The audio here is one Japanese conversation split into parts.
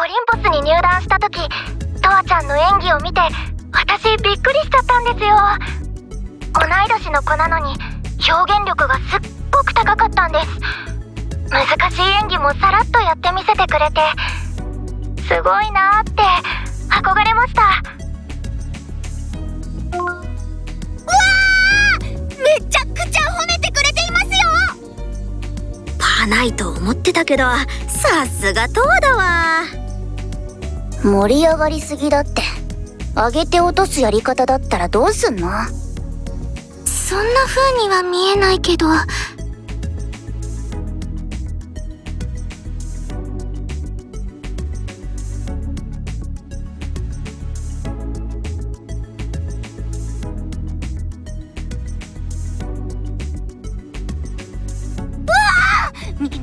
リンポスに入団した時、とわちゃんの演技を見て私びっくりしちゃったんですよ。同い年の子なのに表現力がすっごく高かったんです。難しい演技もさらっとやってみせてくれて、すごいなーって憧れました。うわー、めちゃくちゃ褒めてくれていますよ。パないと思ってたけど、さすがトワだわ。盛り上がりすぎだって。上げて落とすやり方だったらどうすんの？そんな風には見えないけど。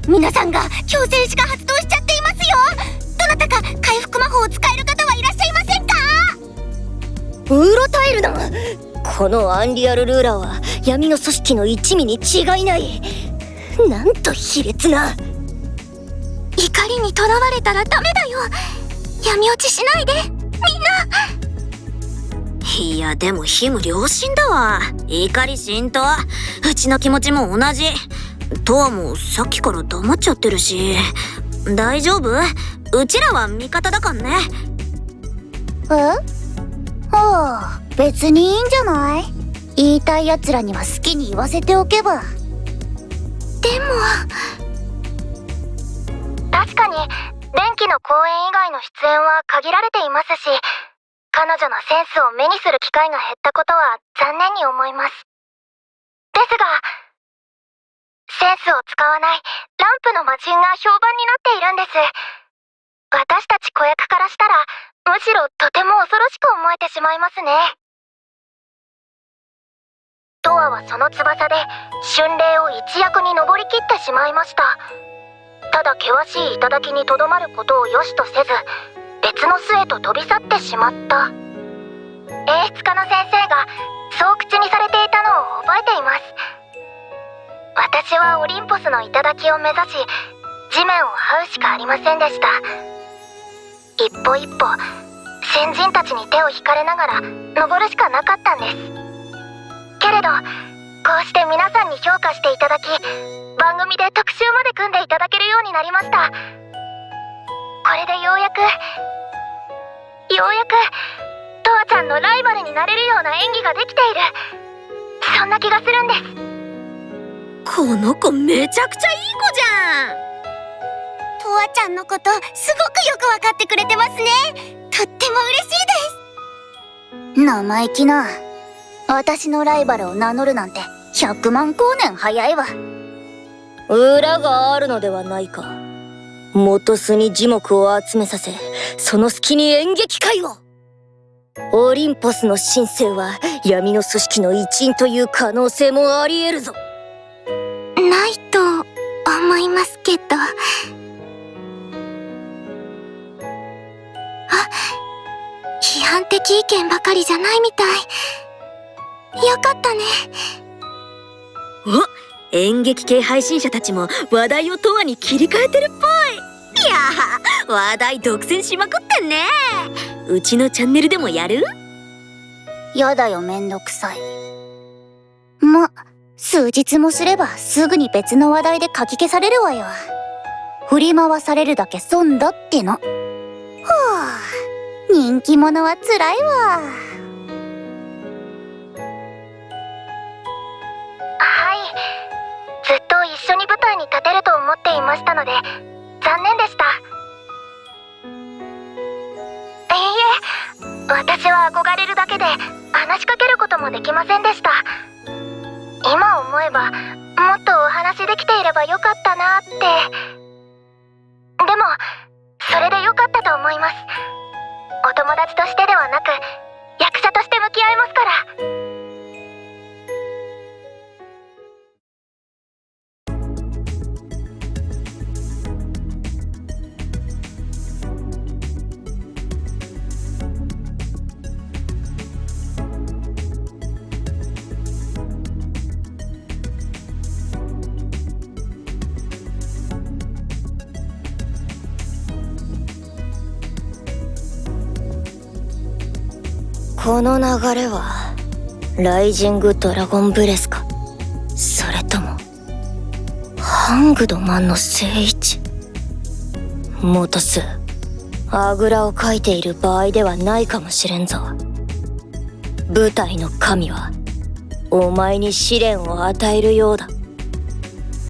皆さんが強制士が発動しちゃっていますよ。どなたか回復魔法を使える方はいらっしゃいませんか？うろたえるな。このアンリアルルーラーは闇の組織の一味に違いない。なんと卑劣な。怒りにとらわれたらダメだよ。闇落ちしないでみんな。いやでもヒム良心だわ。怒り浸透、うちの気持ちも同じ。トワもさっきから黙っちゃってるし。大丈夫？うちらは味方だかんね。ああ、別にいいんじゃない？言いたい奴らには好きに言わせておけば。でも確かに電気の公演以外の出演は限られていますし、彼女のセンスを目にする機会が減ったことは残念に思います。ですが、センスを使わないランプの魔人が評判になっているんです。私たち子役からしたら、むしろとても恐ろしく思えてしまいますね。トワはその翼で春麗を一躍に登りきってしまいました。ただ険しい頂にとどまることを良しとせず、別の巣へと飛び去ってしまった。演出家の先生がそう口にされていたのを覚えています。私はオリンポスの頂を目指し、地面を這うしかありませんでした。一歩一歩先人たちに手を引かれながら登るしかなかったんです。けれどこうして皆さんに評価していただき、番組で特集まで組んでいただけるようになりました。これでようやくトワちゃんのライバルになれるような演技ができている、そんな気がするんです。この子めちゃくちゃいい子じゃん。トワちゃんのことすごくよくわかってくれてますね。とっても嬉しいです。生意気な。私のライバルを名乗るなんて100万光年早いわ。裏があるのではないか。元巣に耳目を集めさせ、その隙に演劇会を。オリンポスの神聖は闇の組織の一員という可能性もあり得るぞ。ないと思いますけど。批判的意見ばかりじゃないみたい。よかったね。お、演劇系配信者たちも話題をトワに切り替えてるっぽい。いやー、話題独占しまくってんね。うちのチャンネルでもやる？やだよ、めんどくさい。ま、数日もすればすぐに別の話題でかき消されるわよ。振り回されるだけ損だっての。はあ、人気者は辛いわ。はい、ずっと一緒に舞台に立てると思っていましたので残念でした。いいえ、私は憧れるだけで話しかけることもできませんでした。今思えばもっとお話できていればよかったなって。でもそれでよかったと思います。お友達としてではなく役者として向き合いますから。この流れはライジングドラゴンブレスか、それともハングドマンの聖一。元数あぐらをかいている場合ではないかもしれんぞ。舞台の神はお前に試練を与えるようだ。